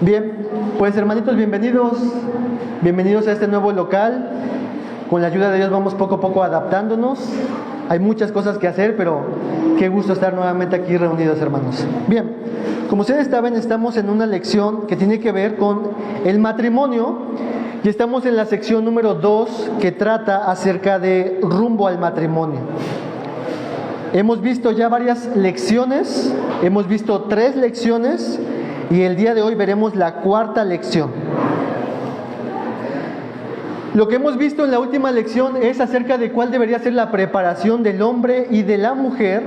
Bien, pues hermanitos, bienvenidos a este nuevo local. Con la ayuda de Dios vamos poco a poco adaptándonos. Hay muchas cosas que hacer, pero qué gusto estar nuevamente aquí reunidos, hermanos. Bien, como ustedes saben, estamos en una lección que tiene que ver con el matrimonio y estamos en la sección número 2 que trata acerca de rumbo al matrimonio. Hemos visto ya varias lecciones, hemos visto 3 lecciones y el día de hoy veremos la 4ª lección. Lo que hemos visto en la última lección es acerca de cuál debería ser la preparación del hombre y de la mujer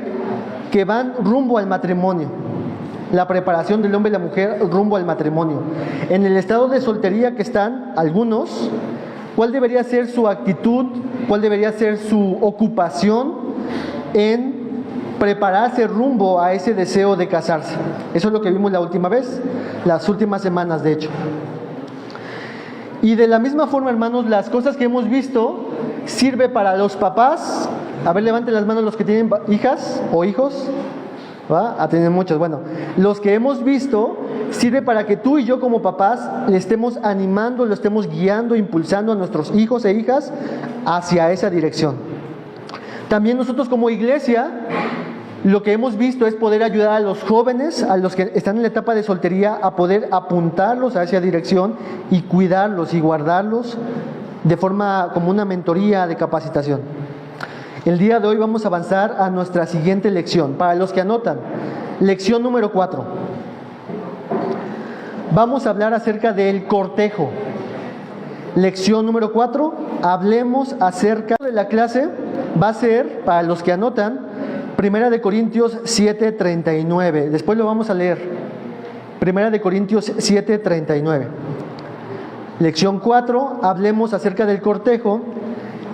que van rumbo al matrimonio. La preparación del hombre y la mujer rumbo al matrimonio. En el estado de soltería que están algunos, ¿cuál debería ser su actitud? ¿Cuál debería ser su ocupación en prepararse rumbo a ese deseo de casarse? Eso es lo que vimos la última vez, las últimas semanas de hecho. Y de la misma forma, hermanos, las cosas que hemos visto sirve para los papás. A ver, levanten las manos los que tienen hijas o hijos. ¿Va? Tienen muchos. Bueno, los que hemos visto sirve para que tú y yo como papás le estemos animando, lo estemos guiando, impulsando a nuestros hijos e hijas hacia esa dirección. También nosotros como iglesia, lo que hemos visto es poder ayudar a los jóvenes, a los que están en la etapa de soltería, a poder apuntarlos a esa dirección y cuidarlos y guardarlos de forma como una mentoría de capacitación. El día de hoy vamos a avanzar a nuestra siguiente lección. Para los que anotan, lección número 4. Vamos a hablar acerca del cortejo. Lección número 4, hablemos acerca de la clase. Va a ser, para los que anotan, 1 Corintios 7:39. Después lo vamos a leer. 1 Corintios 7:39. Lección 4, hablemos acerca del cortejo.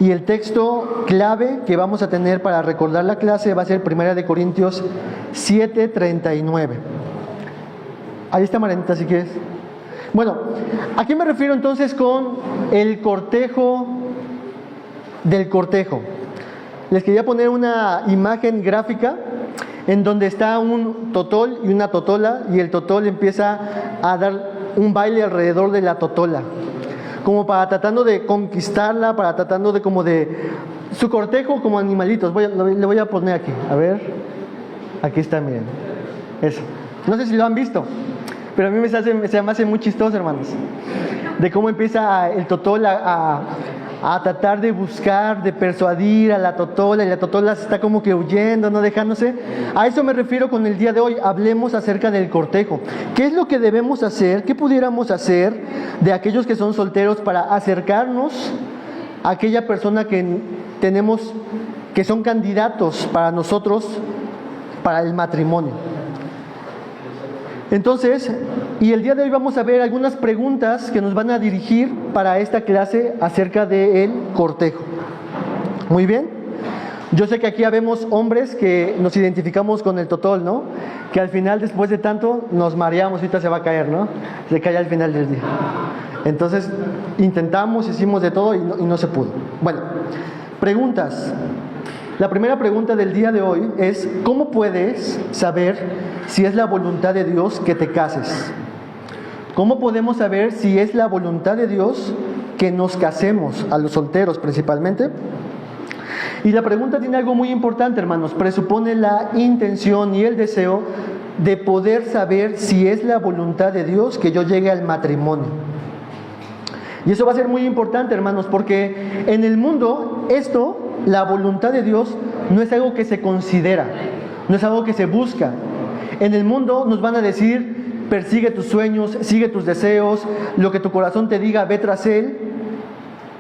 Y el texto clave que vamos a tener para recordar la clase va a ser 1 Corintios 7:39. Ahí está Marianita, si quieres. Bueno, ¿a qué me refiero entonces con el cortejo del cortejo? Les quería poner una imagen gráfica en donde está un totol y una totola, y el totol empieza a dar un baile alrededor de la totola, como para tratando de conquistarla, para tratando de como de su cortejo como animalitos. Le voy a poner aquí, a ver, aquí está, miren, eso. No sé si lo han visto, pero a mí se me hace muy chistoso, hermanos, de cómo empieza el totol a tratar de buscar, de persuadir a la totola, y la totola está como que huyendo, no dejándose. A eso me refiero con el día de hoy. Hablemos acerca del cortejo. ¿Qué es lo que debemos hacer? ¿Qué pudiéramos hacer de aquellos que son solteros para acercarnos a aquella persona que tenemos, que son candidatos para nosotros, para el matrimonio? Entonces, y el día de hoy vamos a ver algunas preguntas que nos van a dirigir para esta clase acerca del cortejo. Muy bien. Yo sé que aquí habemos hombres que nos identificamos con el totol, ¿no? Que al final, después de tanto, nos mareamos, ahorita se va a caer, ¿no? Se cae al final del día. Entonces, intentamos, hicimos de todo y no se pudo. Bueno, preguntas. La primera pregunta del día de hoy es: ¿cómo puedes saber si es la voluntad de Dios que te cases? ¿Cómo podemos saber si es la voluntad de Dios que nos casemos, a los solteros principalmente? Y la pregunta tiene algo muy importante, hermanos. Presupone la intención y el deseo de poder saber si es la voluntad de Dios que yo llegue al matrimonio. Y eso va a ser muy importante, hermanos, porque en el mundo la voluntad de Dios no es algo que se considera, no es algo que se busca. En el mundo nos van a decir: persigue tus sueños, sigue tus deseos, lo que tu corazón te diga, ve tras él,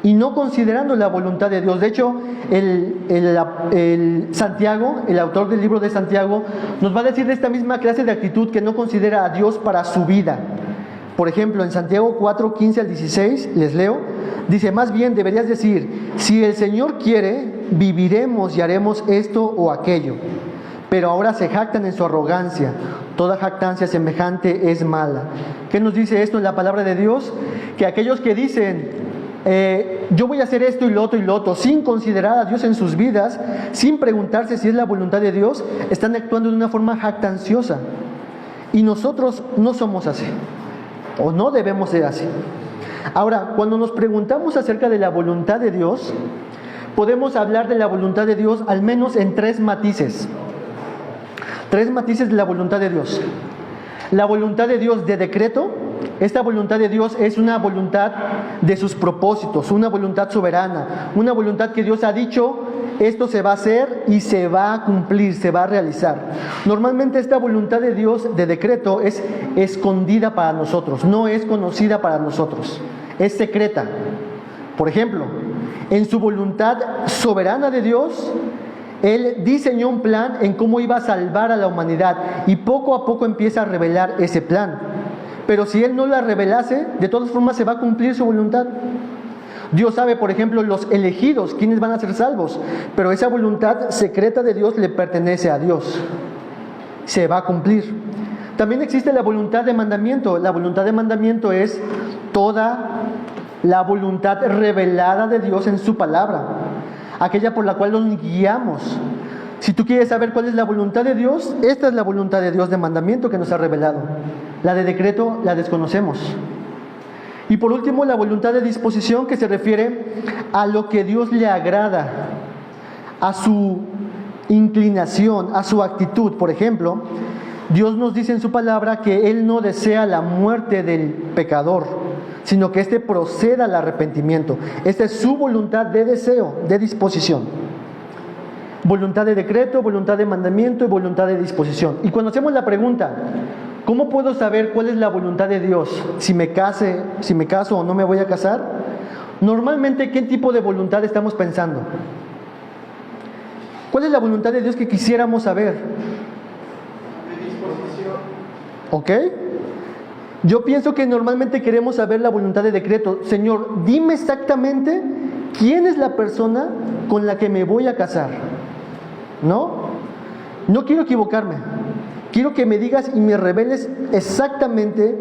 y no considerando la voluntad de Dios. De hecho, el Santiago, el autor del libro de Santiago, nos va a decir de esta misma clase de actitud que no considera a Dios para su vida. Por ejemplo, en Santiago 4:15 al 16, les leo, dice: más bien deberías decir, si el Señor quiere, viviremos y haremos esto o aquello. Pero ahora se jactan en su arrogancia. Toda jactancia semejante es mala. ¿Qué nos dice esto en la palabra de Dios? Que aquellos que dicen: yo voy a hacer esto y lo otro, sin considerar a Dios en sus vidas, sin preguntarse si es la voluntad de Dios, están actuando de una forma jactanciosa. Y nosotros no somos así. o no debemos ser así. Ahora, cuando nos preguntamos acerca de la voluntad de Dios, podemos hablar de la voluntad de Dios al menos en tres matices. Tres matices de la voluntad de Dios. La voluntad de Dios de decreto. Esta voluntad de Dios es una voluntad de sus propósitos, una voluntad soberana, una voluntad que Dios ha dicho, esto se va a hacer y se va a cumplir, se va a realizar. Normalmente esta voluntad de Dios de decreto es escondida para nosotros, no es conocida para nosotros, es secreta. Por ejemplo, en su voluntad soberana de Dios, Él diseñó un plan en cómo iba a salvar a la humanidad y poco a poco empieza a revelar ese plan. Pero si Él no la revelase, de todas formas se va a cumplir su voluntad. Dios sabe, por ejemplo, los elegidos, quiénes van a ser salvos, pero esa voluntad secreta de Dios le pertenece a Dios. Se va a cumplir. También existe la voluntad de mandamiento. La voluntad de mandamiento es toda la voluntad revelada de Dios en su palabra, aquella por la cual nos guiamos. Si tú quieres saber cuál es la voluntad de Dios, esta es la voluntad de Dios de mandamiento que nos ha revelado. La de decreto la desconocemos. Y por último, la voluntad de disposición, que se refiere a lo que Dios le agrada, a su inclinación, a su actitud. Por ejemplo, Dios nos dice en su palabra que Él no desea la muerte del pecador, sino que éste proceda al arrepentimiento. Esta es su voluntad de deseo, de disposición. Voluntad de decreto, voluntad de mandamiento y voluntad de disposición. Y cuando hacemos la pregunta, ¿cómo puedo saber cuál es la voluntad de Dios? Si me caso o no me voy a casar. Normalmente, ¿qué tipo de voluntad estamos pensando? ¿Cuál es la voluntad de Dios que quisiéramos saber? De disposición. ¿Ok? Yo pienso que normalmente queremos saber la voluntad de decreto. Señor, dime exactamente quién es la persona con la que me voy a casar. No quiero equivocarme. Quiero que me digas y me reveles exactamente,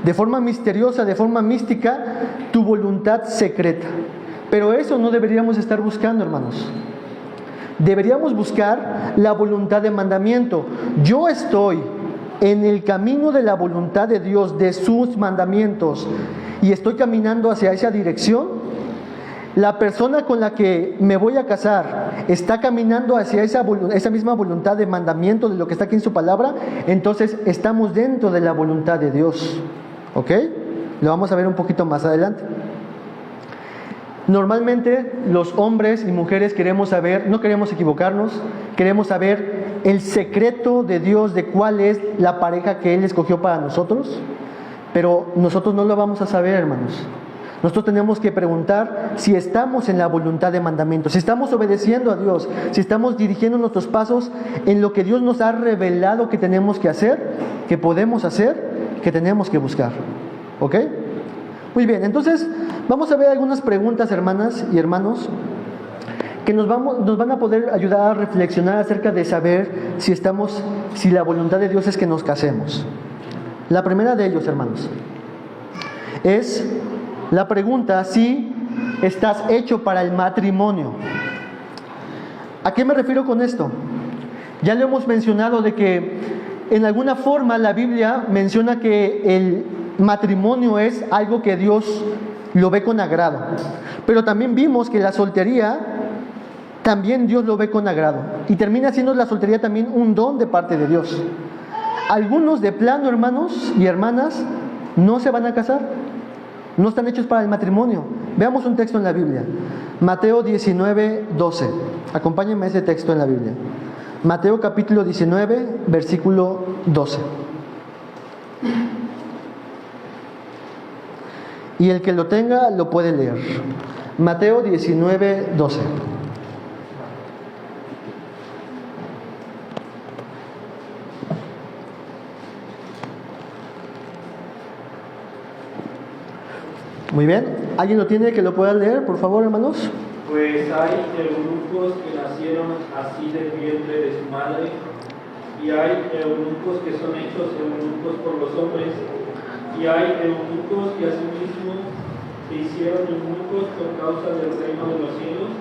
de forma misteriosa, de forma mística, tu voluntad secreta. Pero eso no deberíamos estar buscando, hermanos. Deberíamos buscar la voluntad de mandamiento. Yo estoy en el camino de la voluntad de Dios, de sus mandamientos, y estoy caminando hacia esa dirección. La persona con la que me voy a casar está caminando hacia esa misma voluntad de mandamiento de lo que está aquí en su palabra. Entonces estamos dentro de la voluntad de Dios. ¿Ok? Lo vamos a ver un poquito más adelante. Normalmente los hombres y mujeres queremos saber, no queremos equivocarnos, queremos saber el secreto de Dios de cuál es la pareja que Él escogió para nosotros, pero nosotros no lo vamos a saber, hermanos. Nosotros tenemos que preguntar si estamos en la voluntad de mandamiento, si estamos obedeciendo a Dios, si estamos dirigiendo nuestros pasos en lo que Dios nos ha revelado que tenemos que hacer, que podemos hacer, que tenemos que buscar. ¿Ok? Muy bien, entonces vamos a ver algunas preguntas, hermanas y hermanos, que nos van a poder ayudar a reflexionar acerca de saber si la voluntad de Dios es que nos casemos. La primera de ellos, hermanos, es la pregunta si estás hecho para el matrimonio. ¿A qué me refiero con esto? Ya lo hemos mencionado de que en alguna forma la Biblia menciona que el matrimonio es algo que Dios lo ve con agrado. Pero también vimos que la soltería, también Dios lo ve con agrado. Y termina siendo la soltería también un don de parte de Dios. Algunos de plano, hermanos y hermanas, no se van a casar. No están hechos para el matrimonio. Veamos un texto en la Biblia. Mateo 19, 12. Acompáñenme a ese texto en la Biblia. Mateo capítulo 19, versículo 12. Y el que lo tenga lo puede leer. Mateo 19, 12. Muy bien. ¿Alguien lo tiene que lo pueda leer, por favor, hermanos? Pues hay eunucos que nacieron así del vientre de su madre, y hay eunucos que son hechos eunucos por los hombres, y hay eunucos que asimismo se hicieron eunucos por causa del reino de los cielos.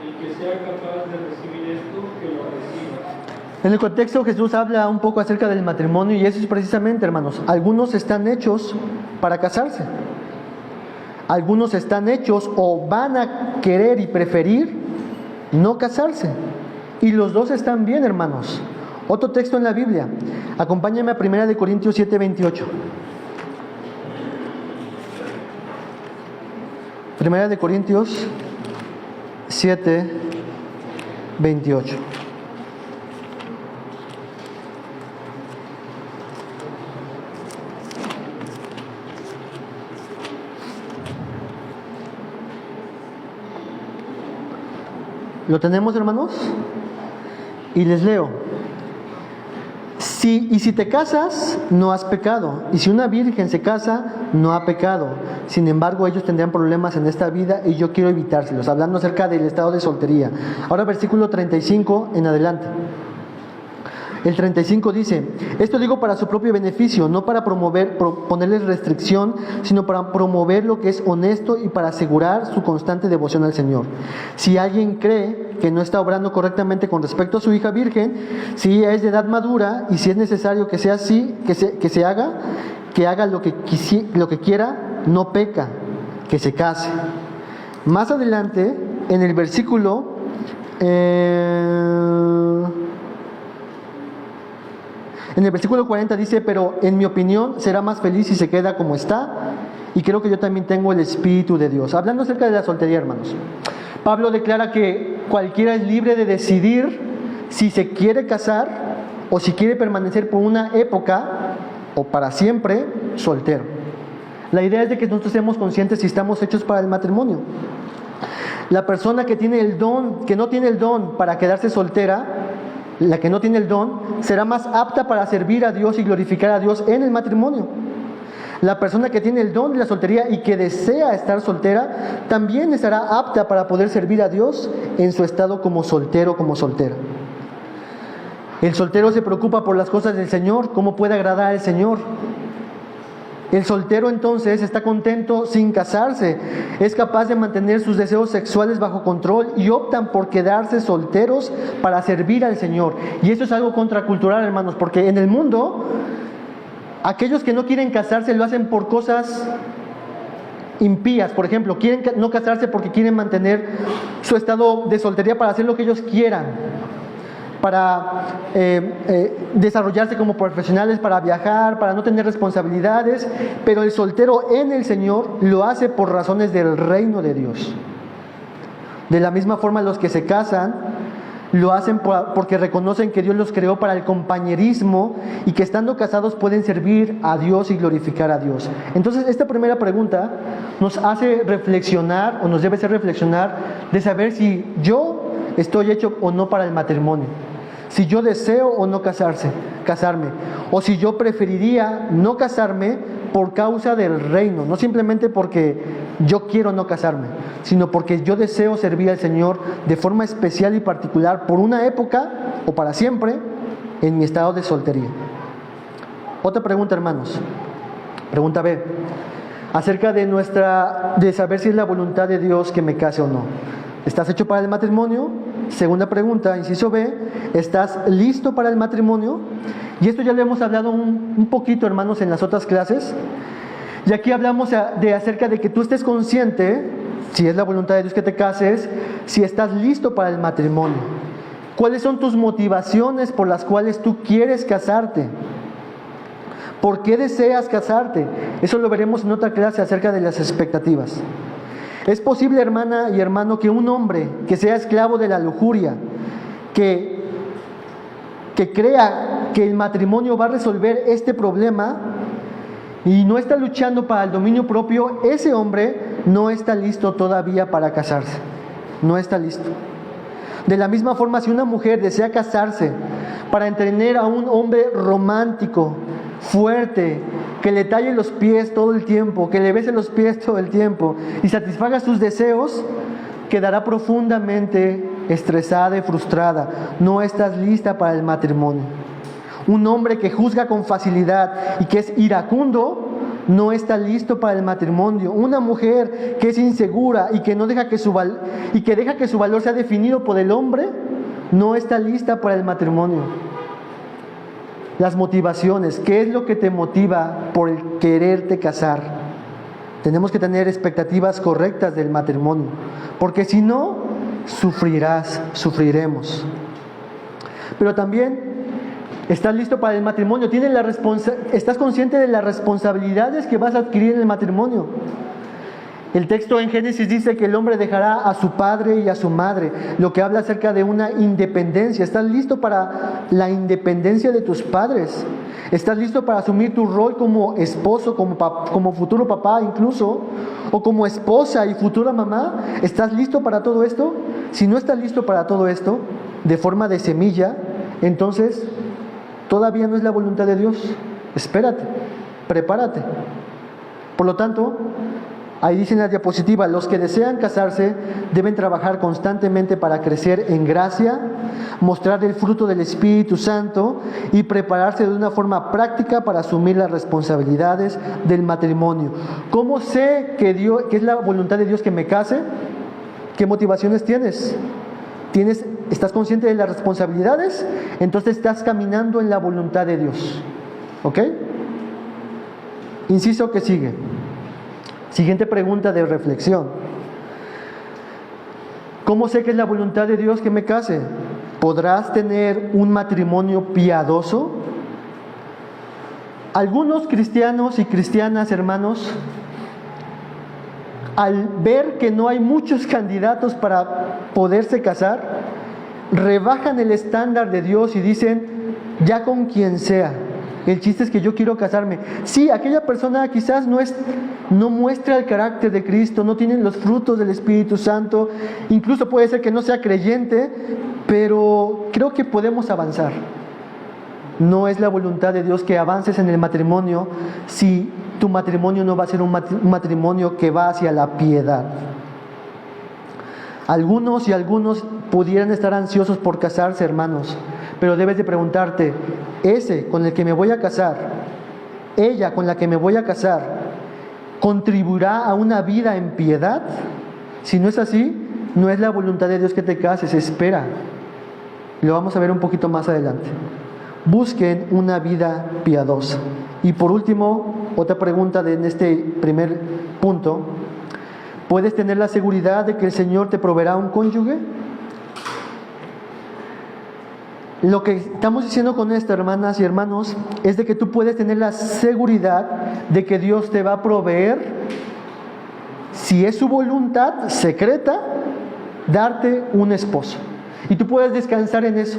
El que sea capaz de recibir esto, que lo reciba. En el contexto Jesús habla un poco acerca del matrimonio y eso es precisamente, hermanos, algunos están hechos para casarse. Algunos están hechos o van a querer y preferir no casarse. Y los dos están bien, hermanos. Otro texto en la Biblia. Acompáñame a 1 Corintios 7:28. 1 Corintios 7:28. ¿Lo tenemos, hermanos? Y les leo. Si te casas, no has pecado. Y si una virgen se casa, no ha pecado. Sin embargo, ellos tendrán problemas en esta vida y yo quiero evitárselos. Hablando acerca del estado de soltería. Ahora versículo 35 en adelante. El 35 dice, esto digo para su propio beneficio, no para ponerles restricción, sino para promover lo que es honesto y para asegurar su constante devoción al Señor. Si alguien cree que no está obrando correctamente con respecto a su hija virgen, si ella es de edad madura y si es necesario que sea así, que haga lo que quiera, no peca, que se case. Más adelante, en el versículo... En el versículo 40 dice, pero en mi opinión será más feliz si se queda como está, y creo que yo también tengo el Espíritu de Dios. Hablando acerca de la soltería, hermanos, Pablo declara que cualquiera es libre de decidir si se quiere casar o si quiere permanecer por una época o para siempre soltero. La idea es de que nosotros seamos conscientes si estamos hechos para el matrimonio. La persona que tiene el don, que no tiene el don para quedarse soltera, la que no tiene el don, será más apta para servir a Dios y glorificar a Dios en el matrimonio. La persona que tiene el don de la soltería y que desea estar soltera, también estará apta para poder servir a Dios en su estado como soltero, como soltera. El soltero se preocupa por las cosas del Señor, cómo puede agradar al Señor. El soltero entonces está contento sin casarse, es capaz de mantener sus deseos sexuales bajo control y optan por quedarse solteros para servir al Señor. Y eso es algo contracultural, hermanos, porque en el mundo aquellos que no quieren casarse lo hacen por cosas impías. Por ejemplo, quieren no casarse porque quieren mantener su estado de soltería para hacer lo que ellos quieran, para desarrollarse como profesionales, para viajar, para no tener responsabilidades, pero el soltero en el Señor lo hace por razones del reino de Dios. De la misma forma, los que se casan lo hacen porque reconocen que Dios los creó para el compañerismo y que estando casados pueden servir a Dios y glorificar a Dios. Entonces, esta primera pregunta nos hace reflexionar, o nos debe hacer reflexionar, de saber si yo estoy hecho o no para el matrimonio, si yo deseo o no casarme, o si yo preferiría no casarme por causa del reino, no simplemente porque yo quiero no casarme, sino porque yo deseo servir al Señor de forma especial y particular por una época o para siempre en mi estado de soltería. Otra pregunta, hermanos, pregunta B, acerca de saber si es la voluntad de Dios que me case o no. ¿Estás hecho para el matrimonio? Segunda pregunta, inciso B, ¿estás listo para el matrimonio? Y esto ya lo hemos hablado un poquito, hermanos, en las otras clases. Y aquí hablamos acerca de que tú estés consciente, si es la voluntad de Dios que te cases, si estás listo para el matrimonio. ¿Cuáles son tus motivaciones por las cuales tú quieres casarte? ¿Por qué deseas casarte? Eso lo veremos en otra clase acerca de las expectativas. Es posible, hermana y hermano, que un hombre que sea esclavo de la lujuria, que crea que el matrimonio va a resolver este problema y no está luchando para el dominio propio, ese hombre no está listo todavía para casarse. No está listo. De la misma forma, si una mujer desea casarse para entretener a un hombre romántico, fuerte, que le talle los pies todo el tiempo, que le bese los pies todo el tiempo y satisfaga sus deseos, quedará profundamente estresada y frustrada. No estás lista para el matrimonio. Un hombre que juzga con facilidad y que es iracundo no está listo para el matrimonio. Una mujer que es insegura y que deja que su valor sea definido por el hombre no está lista para el matrimonio. las motivaciones, qué es lo que te motiva por el quererte casar. Tenemos que tener expectativas correctas del matrimonio, porque si no, sufriremos. Pero también, ¿estás listo para el matrimonio? ¿Estás consciente de las responsabilidades que vas a adquirir en el matrimonio? El texto en Génesis dice que el hombre dejará a su padre y a su madre, lo que habla acerca de una independencia. ¿Estás listo para la independencia de tus padres? ¿Estás listo para asumir tu rol como esposo, como futuro papá incluso? ¿O como esposa y futura mamá? ¿Estás listo para todo esto? Si no estás listo para todo esto, de forma de semilla, entonces todavía no es la voluntad de Dios. Espérate, prepárate. Por lo tanto, ahí dice en la diapositiva, los que desean casarse deben trabajar constantemente para crecer en gracia, mostrar el fruto del Espíritu Santo y prepararse de una forma práctica para asumir las responsabilidades del matrimonio. ¿Cómo sé que es la voluntad de Dios que me case? ¿Qué motivaciones tienes? ¿Estás consciente de las responsabilidades? Entonces estás caminando en la voluntad de Dios. ¿Ok? Inciso que sigue. Siguiente pregunta de reflexión. ¿Cómo sé que es la voluntad de Dios que me case? ¿Podrás tener un matrimonio piadoso? Algunos cristianos y cristianas, hermanos, al ver que no hay muchos candidatos para poderse casar, rebajan el estándar de Dios y dicen, ya con quien sea. El chiste es que yo quiero casarme. Sí, aquella persona quizás no muestra el carácter de Cristo, no tiene los frutos del Espíritu Santo, incluso puede ser que no sea creyente, pero creo que podemos avanzar. No es la voluntad de Dios que avances en el matrimonio si tu matrimonio no va a ser un matrimonio que va hacia la piedad. Algunos pudieran estar ansiosos por casarse, hermanos, pero debes de preguntarte, ese con el que me voy a casar, ella con la que me voy a casar, ¿contribuirá a una vida en piedad? Si no es así, no es la voluntad de Dios que te cases, espera. Lo vamos a ver un poquito más adelante. Busquen una vida piadosa. Y por último, otra pregunta en este primer punto. ¿Puedes tener la seguridad de que el Señor te proveerá un cónyuge? Lo que estamos diciendo con esto, hermanas y hermanos, es de que tú puedes tener la seguridad de que Dios te va a proveer, si es su voluntad secreta, darte un esposo. Y tú puedes descansar en eso.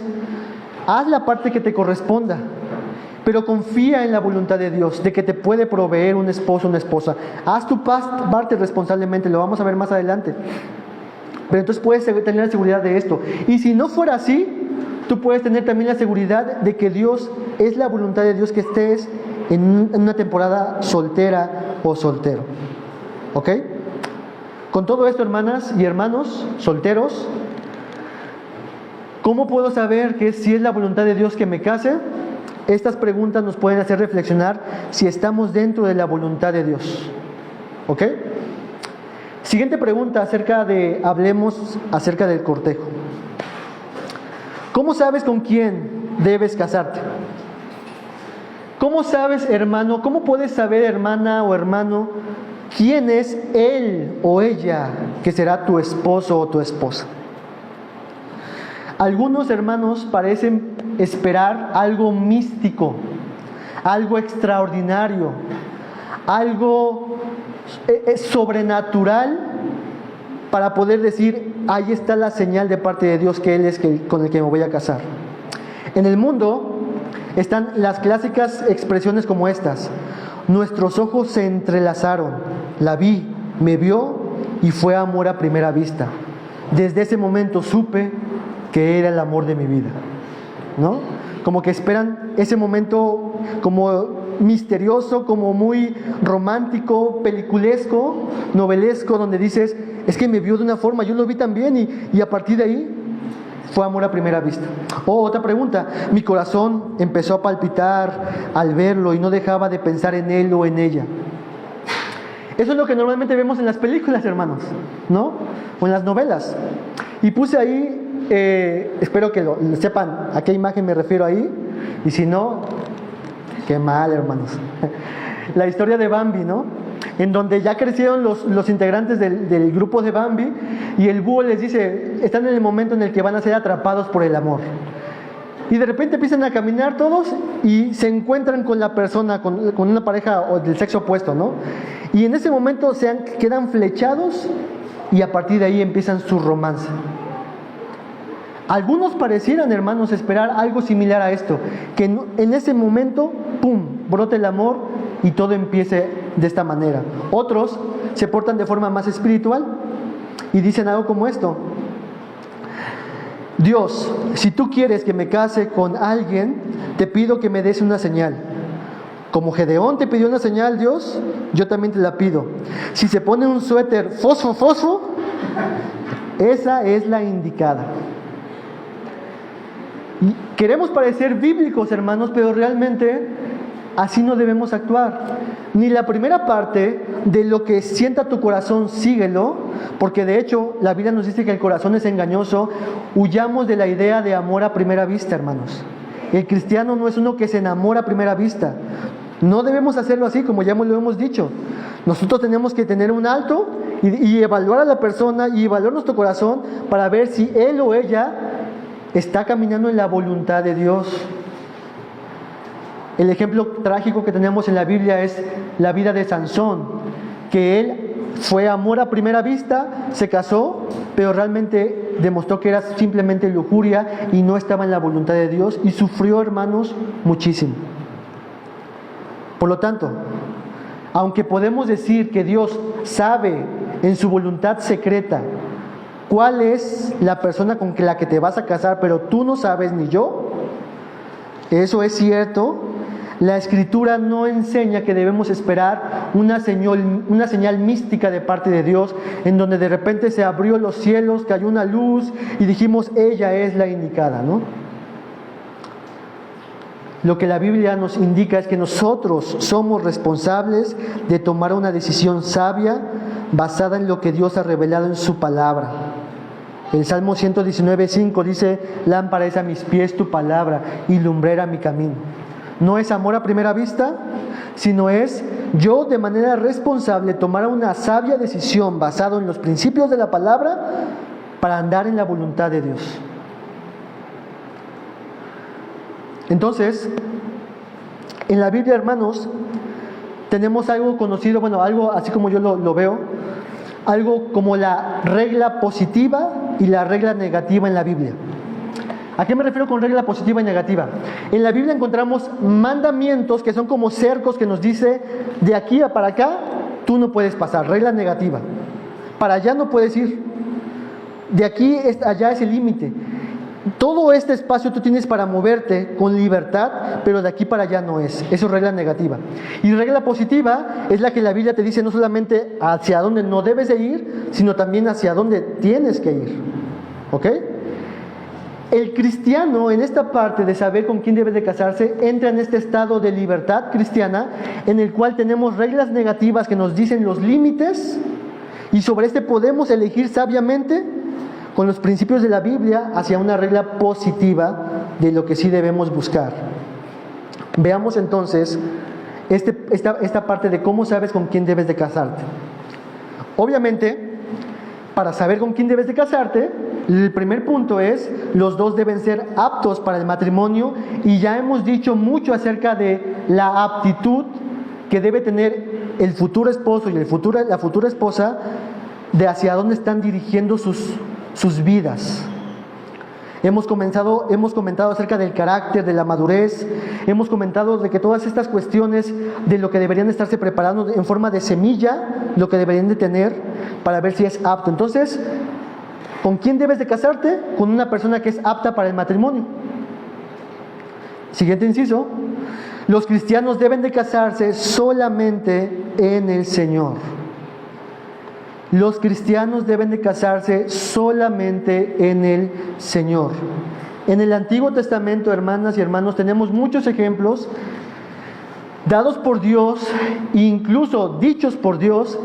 Haz la parte que te corresponda, pero confía en la voluntad de Dios, de que te puede proveer un esposo o una esposa. Haz tu parte responsablemente, lo vamos a ver más adelante. Pero entonces puedes tener la seguridad de esto. Y si no fuera así, tú puedes tener también la seguridad de que Dios, es la voluntad de Dios que estés en una temporada soltera o soltero. ¿Ok? Con todo esto, hermanas y hermanos solteros, ¿cómo puedo saber que si es la voluntad de Dios que me case? Estas preguntas nos pueden hacer reflexionar si estamos dentro de la voluntad de Dios. ¿Ok? Siguiente pregunta hablemos acerca del cortejo. ¿Cómo sabes con quién debes casarte? ¿Cómo sabes, hermano? ¿Cómo puedes saber, hermana o hermano, quién es él o ella que será tu esposo o tu esposa? Algunos hermanos parecen esperar algo místico, algo extraordinario, algo sobrenatural para poder decir, ahí está la señal de parte de Dios que Él es con el que me voy a casar. En el mundo están las clásicas expresiones como estas: nuestros ojos se entrelazaron, la vi, me vio y fue amor a primera vista. Desde ese momento supe que era el amor de mi vida, ¿no? Como que esperan ese momento como misterioso, como muy romántico, peliculesco, novelesco, donde dices, es que me vio de una forma, yo lo vi también y a partir de ahí fue amor a primera vista. O otra pregunta, mi corazón empezó a palpitar al verlo y no dejaba de pensar en él o en ella. Eso es lo que normalmente vemos en las películas, hermanos, ¿no? O en las novelas. Y puse ahí, espero que lo sepan a qué imagen me refiero ahí, y si no, Qué mal, hermanos. La historia de Bambi, ¿no? En donde ya crecieron los integrantes del grupo de Bambi y el búho les dice, están en el momento en el que van a ser atrapados por el amor. Y de repente empiezan a caminar todos y se encuentran con la persona, con una pareja o del sexo opuesto, ¿no? Y en ese momento quedan flechados y a partir de ahí empiezan su romance. Algunos parecieran, hermanos, esperar algo similar a esto, que en ese momento, ¡pum!, brote el amor y todo empiece de esta manera. Otros se portan de forma más espiritual y dicen algo como esto: Dios, si tú quieres que me case con alguien, te pido que me des una señal. Como Gedeón te pidió una señal, Dios, yo también te la pido. Si se pone un suéter fosfo, esa es la indicada. Y queremos parecer bíblicos, hermanos, pero realmente así no debemos actuar. Ni la primera parte de lo que sienta tu corazón, síguelo, porque de hecho la Biblia nos dice que el corazón es engañoso. Huyamos de la idea de amor a primera vista, hermanos. El cristiano no es uno que se enamora a primera vista. No debemos hacerlo así, como ya lo hemos dicho. Nosotros tenemos que tener un alto y evaluar a la persona y evaluar nuestro corazón para ver si él o ella está caminando en la voluntad de Dios. El ejemplo trágico que tenemos en la Biblia es la vida de Sansón, que él fue amor a primera vista, se casó, pero realmente demostró que era simplemente lujuria y no estaba en la voluntad de Dios y sufrió, hermanos, muchísimo. Por lo tanto, aunque podemos decir que Dios sabe en su voluntad secreta cuál es la persona con la que te vas a casar, pero tú no sabes ni yo, eso es cierto. La Escritura no enseña que debemos esperar una señal mística de parte de Dios, en donde de repente se abrió los cielos, cayó una luz y dijimos, ella es la indicada, ¿no? Lo que la Biblia nos indica es que nosotros somos responsables de tomar una decisión sabia basada en lo que Dios ha revelado en su palabra. El Salmo 119:5 dice, lámpara es a mis pies tu palabra y lumbrera mi camino. No es amor a primera vista, sino es yo de manera responsable tomar una sabia decisión basada en los principios de la palabra para andar en la voluntad de Dios. Entonces, en la Biblia, hermanos, tenemos algo conocido, algo así como yo lo veo, algo como la regla positiva y la regla negativa en la Biblia. ¿A qué me refiero con regla positiva y negativa? En la Biblia encontramos mandamientos que son como cercos que nos dice, de aquí a para acá, tú no puedes pasar, regla negativa. Para allá no puedes ir. De aquí allá es el límite. Todo este espacio tú tienes para moverte con libertad, pero de aquí para allá no es. Eso es regla negativa. Y regla positiva es la que la Biblia te dice no solamente hacia dónde no debes de ir, sino también hacia dónde tienes que ir. ¿Ok? El cristiano, en esta parte de saber con quién debe de casarse, entra en este estado de libertad cristiana, en el cual tenemos reglas negativas que nos dicen los límites, y sobre este podemos elegir sabiamente con los principios de la Biblia hacia una regla positiva de lo que sí debemos buscar. Veamos entonces esta parte de cómo sabes con quién debes de casarte. Obviamente, para saber con quién debes de casarte, el primer punto es, los dos deben ser aptos para el matrimonio, y ya hemos dicho mucho acerca de la aptitud que debe tener el futuro esposo y la futura esposa de hacia dónde están dirigiendo sus vidas. Hemos comentado acerca del carácter, de la madurez, hemos comentado de que todas estas cuestiones de lo que deberían estarse preparando en forma de semilla, lo que deberían de tener para ver si es apto. Entonces, ¿con quién debes de casarte? Con una persona que es apta para el matrimonio. Siguiente inciso, los cristianos deben de casarse solamente en el Señor. Los cristianos deben de casarse solamente en el Señor. En el Antiguo Testamento, hermanas y hermanos, tenemos muchos ejemplos dados por Dios, incluso dichos por Dios,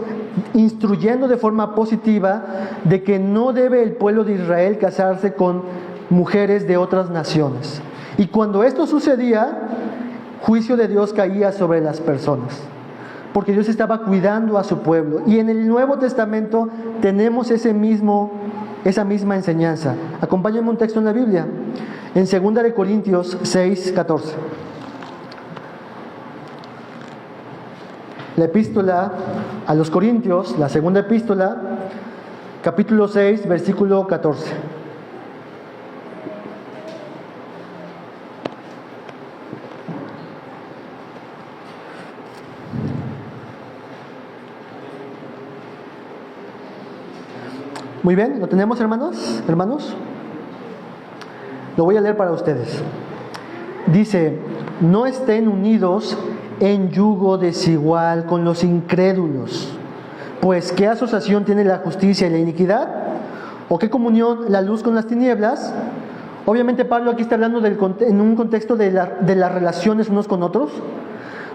instruyendo de forma positiva de que no debe el pueblo de Israel casarse con mujeres de otras naciones. Y cuando esto sucedía, juicio de Dios caía sobre las personas, porque Dios estaba cuidando a su pueblo. Y en el Nuevo Testamento tenemos esa misma enseñanza. Acompáñenme un texto en la Biblia, en 2 de Corintios 6:14. La epístola a los Corintios, la segunda epístola, capítulo 6, versículo 14. Muy bien, ¿lo tenemos, hermanos? Lo voy a leer para ustedes. Dice: no estén unidos en yugo desigual con los incrédulos, pues ¿qué asociación tiene la justicia y la iniquidad? ¿O qué comunión la luz con las tinieblas? Obviamente Pablo aquí está hablando en un contexto de las relaciones unos con otros.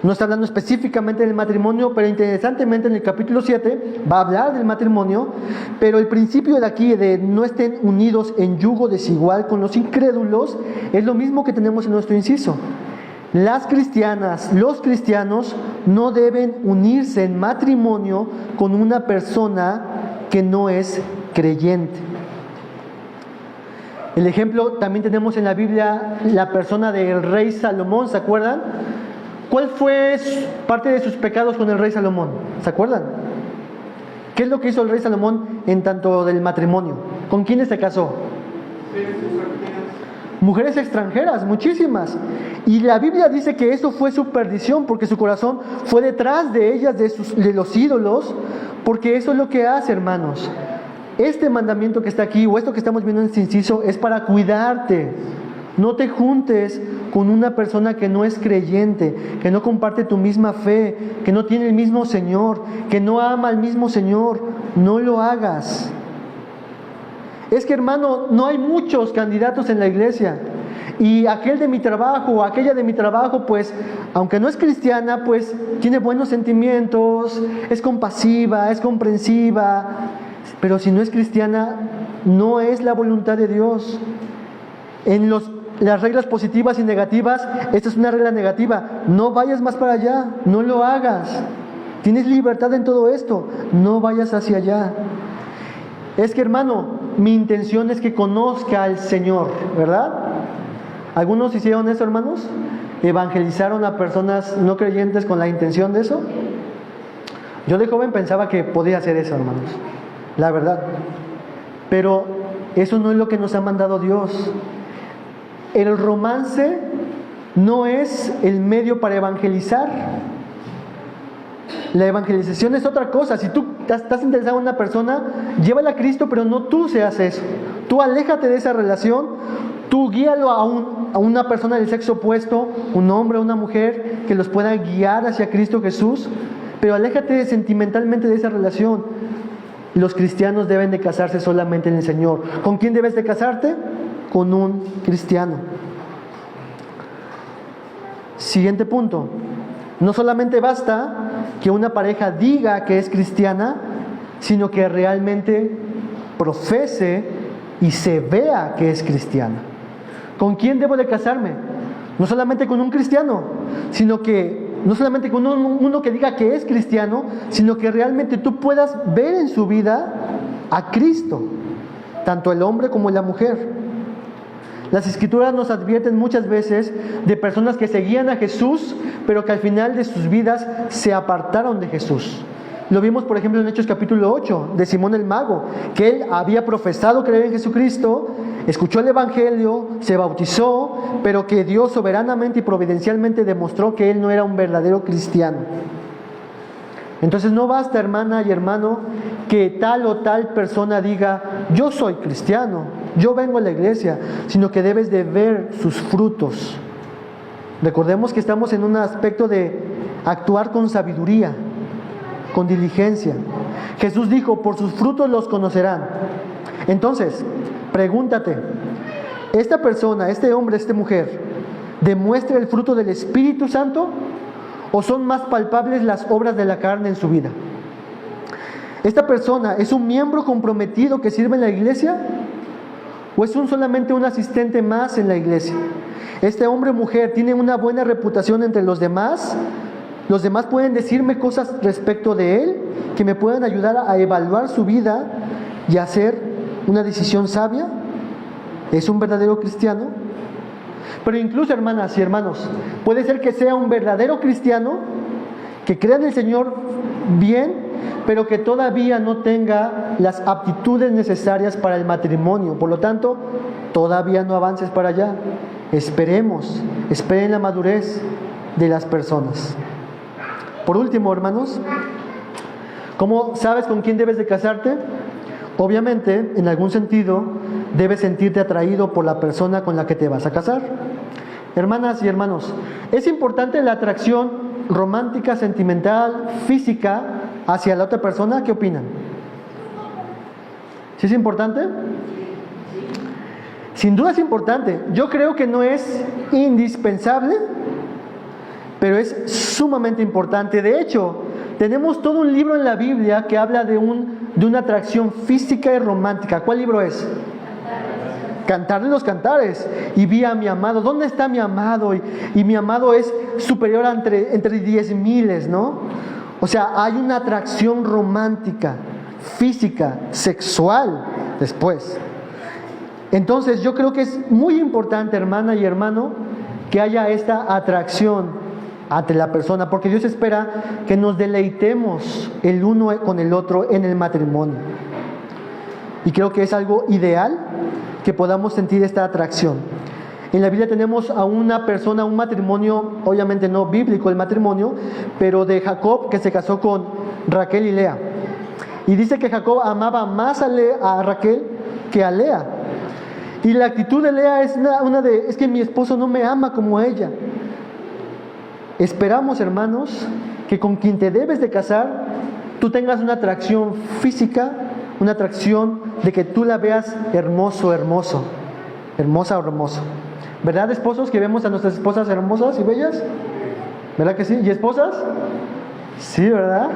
No está hablando específicamente del matrimonio, pero interesantemente en el capítulo 7 va a hablar del matrimonio, pero el principio de aquí de no estén unidos en yugo desigual con los incrédulos es lo mismo que tenemos en nuestro inciso. Las cristianas, los cristianos no deben unirse en matrimonio con una persona que no es creyente. El ejemplo también tenemos en la Biblia la persona del rey Salomón, ¿se acuerdan? ¿Cuál fue parte de sus pecados con el rey Salomón? ¿Se acuerdan? ¿Qué es lo que hizo el rey Salomón en tanto del matrimonio? ¿Con quiénes se casó? Mujeres extranjeras, muchísimas. Y la Biblia dice que eso fue su perdición, porque su corazón fue detrás de ellas, de los ídolos, porque eso es lo que hace, hermanos. Este mandamiento que está aquí, o esto que estamos viendo en este inciso, es para cuidarte. No te juntes con una persona que no es creyente, que no comparte tu misma fe, que no tiene el mismo Señor, que no ama al mismo Señor. No lo hagas. Es que, hermano, no hay muchos candidatos en la iglesia. Y aquel de mi trabajo o aquella de mi trabajo, pues, aunque no es cristiana, pues tiene buenos sentimientos, es compasiva, es comprensiva. Pero si no es cristiana, no es la voluntad de Dios. En las reglas positivas y negativas, esta es una regla negativa. No vayas más para allá, no lo hagas. Tienes libertad en todo esto, no vayas hacia allá. Es que, hermano, mi intención es que conozca al Señor, ¿verdad? ¿Algunos hicieron eso, hermanos? ¿Evangelizaron a personas no creyentes con la intención de eso? Yo de joven pensaba que podía hacer eso, hermanos, la verdad. Pero eso no es lo que nos ha mandado Dios. El romance no es el medio para evangelizar. La evangelización es otra cosa. Si tú estás interesado en una persona, llévala a Cristo, pero no tú seas eso. Tú aléjate de esa relación, tú guíalo a una persona del sexo opuesto, un hombre o una mujer, que los pueda guiar hacia Cristo Jesús, pero aléjate sentimentalmente de esa relación. Los cristianos deben de casarse solamente en el Señor. ¿Con quién debes de casarte? Con un cristiano. Siguiente punto. No solamente basta que una pareja diga que es cristiana, sino que realmente profese y se vea que es cristiana. ¿Con quién debo de casarme? No solamente con un cristiano, sino que no solamente con uno que diga que es cristiano, sino que realmente tú puedas ver en su vida a Cristo, tanto el hombre como la mujer. Las Escrituras nos advierten muchas veces de personas que seguían a Jesús, pero que al final de sus vidas se apartaron de Jesús. Lo vimos, por ejemplo, en Hechos capítulo 8, de Simón el Mago, que él había profesado creer en Jesucristo, escuchó el Evangelio, se bautizó, pero que Dios soberanamente y providencialmente demostró que él no era un verdadero cristiano. Entonces no basta, hermana y hermano, que tal o tal persona diga: yo soy cristiano, yo vengo a la iglesia, sino que debes de ver sus frutos. Recordemos que estamos en un aspecto de actuar con sabiduría, con diligencia. Jesús dijo: por sus frutos los conocerán. Entonces, pregúntate, ¿esta persona, este hombre, esta mujer, demuestra el fruto del Espíritu Santo? ¿O son más palpables las obras de la carne en su vida? ¿Esta persona es un miembro comprometido que sirve en la iglesia? ¿O es solamente un asistente más en la iglesia? este hombre o mujer tiene una buena reputación entre los demás pueden decirme cosas respecto de él que me puedan ayudar a evaluar su vida y hacer una decisión sabia. ¿Es un verdadero cristiano? Pero incluso, hermanas y hermanos, puede ser que sea un verdadero cristiano, que crea en el Señor bien, pero que todavía no tenga las aptitudes necesarias para el matrimonio. Por lo tanto, todavía no avances para allá. Esperen la madurez de las personas. Por último, hermanos, ¿cómo sabes con quién debes de casarte? Obviamente, en algún sentido, debes sentirte atraído por la persona con la que te vas a casar. Hermanas y hermanos, ¿es importante la atracción romántica, sentimental, física hacia la otra persona? ¿Qué opinan? ¿Sí es importante? Sin duda es importante. Yo creo que no es indispensable, pero es sumamente importante. De hecho, tenemos todo un libro en la Biblia que habla de una atracción física y romántica. ¿Cuál libro es? Cantar de los Cantares. Y vi a mi amado. ¿Dónde está mi amado? Y mi amado es superior a entre 10,000, ¿no? O sea, hay una atracción romántica, física, sexual después. Entonces yo creo que es muy importante, hermana y hermano, que haya esta atracción ante la persona, porque Dios espera que nos deleitemos el uno con el otro en el matrimonio. Y creo que es algo ideal que podamos sentir esta atracción. En la Biblia tenemos a una persona, un matrimonio, obviamente no bíblico el matrimonio, pero de Jacob, que se casó con Raquel y Lea. Y dice que Jacob amaba más a Raquel que a Lea. Y la actitud de Lea es es que mi esposo no me ama como ella. Esperamos, hermanos, que con quien te debes de casar, tú tengas una atracción física, una atracción de que tú la veas hermosa o hermoso. ¿Verdad, esposos, que vemos a nuestras esposas hermosas y bellas? ¿Verdad que sí? ¿Y esposas? Sí, ¿verdad?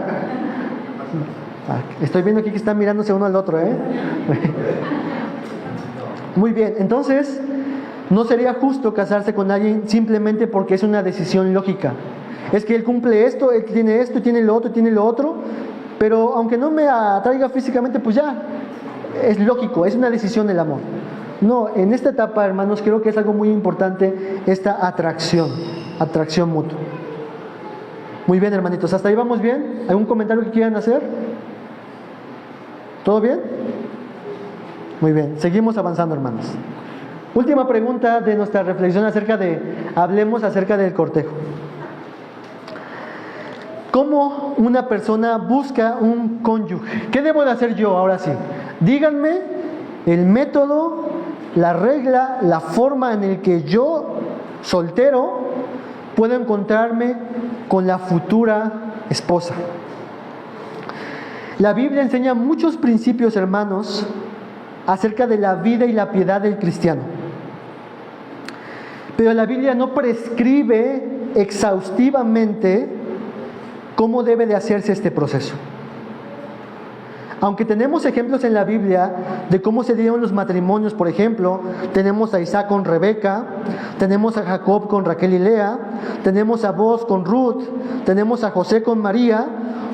Estoy viendo aquí que están mirándose uno al otro, ¿eh? Muy bien, entonces no sería justo casarse con alguien simplemente porque es una decisión lógica. Es que él cumple esto, él tiene esto, tiene lo otro, tiene lo otro, pero aunque no me atraiga físicamente, pues ya, es lógico, es una decisión del amor. No, en esta etapa, hermanos, creo que es algo muy importante esta atracción mutua. Muy bien, hermanitos, ¿hasta ahí vamos bien? ¿Algún comentario que quieran hacer? ¿Todo bien? Muy bien, seguimos avanzando, hermanos. Última pregunta de nuestra reflexión hablemos acerca del cortejo. ¿Cómo una persona busca un cónyuge? ¿Qué debo de hacer yo ahora sí? Díganme el método, la regla, la forma en el que yo, soltero, puedo encontrarme con la futura esposa. La Biblia enseña muchos principios, hermanos, acerca de la vida y la piedad del cristiano. Pero la Biblia no prescribe exhaustivamente cómo debe de hacerse este proceso. Aunque tenemos ejemplos en la Biblia de cómo se dieron los matrimonios, por ejemplo, tenemos a Isaac con Rebeca, tenemos a Jacob con Raquel y Lea, tenemos a Boaz con Ruth, tenemos a José con María,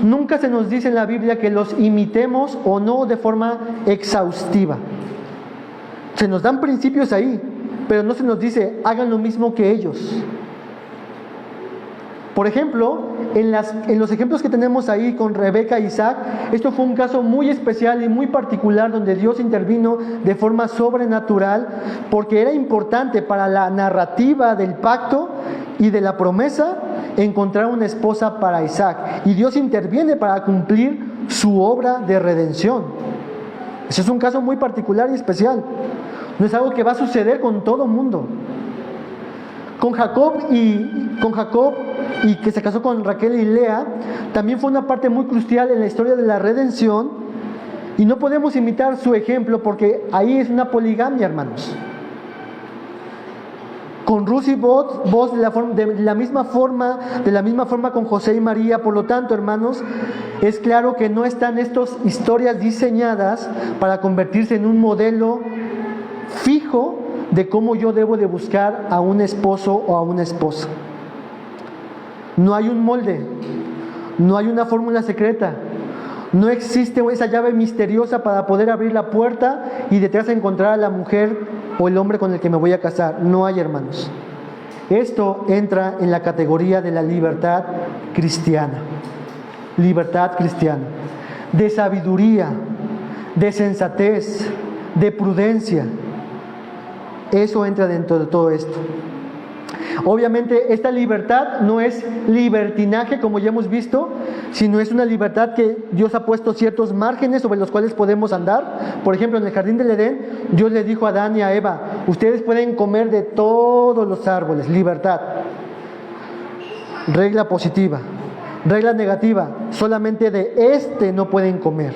nunca se nos dice en la Biblia que los imitemos o no de forma exhaustiva. Se nos dan principios ahí, pero no se nos dice hagan lo mismo que ellos. Por ejemplo, en los ejemplos que tenemos ahí con Rebeca e Isaac, esto fue un caso muy especial y muy particular donde Dios intervino de forma sobrenatural, porque era importante para la narrativa del pacto y de la promesa encontrar una esposa para Isaac. Y Dios interviene para cumplir su obra de redención. Ese es un caso muy particular y especial. No es algo que va a suceder con todo el mundo. Con Jacob y que se casó con Raquel y Lea, también fue una parte muy crucial en la historia de la redención, y no podemos imitar su ejemplo porque ahí es una poligamia, hermanos. Con Ruth y Boaz de la misma forma con José y María. Por lo tanto, hermanos, es claro que no están estas historias diseñadas para convertirse en un modelo fijo de cómo yo debo de buscar a un esposo o a una esposa. No hay un molde, no hay una fórmula secreta, no existe esa llave misteriosa para poder abrir la puerta y detrás encontrar a la mujer o el hombre con el que me voy a casar. No hay, hermanos. Esto entra en la categoría de la libertad cristiana. Libertad cristiana. De sabiduría, de sensatez, de prudencia. Eso entra dentro de todo esto. Obviamente esta libertad no es libertinaje como ya hemos visto, sino es una libertad que Dios ha puesto ciertos márgenes sobre los cuales podemos andar. Por ejemplo, en el jardín del Edén, Dios le dijo a Adán y a Eva: ustedes pueden comer de todos los árboles, libertad. Regla positiva. Regla negativa: solamente de este no pueden comer.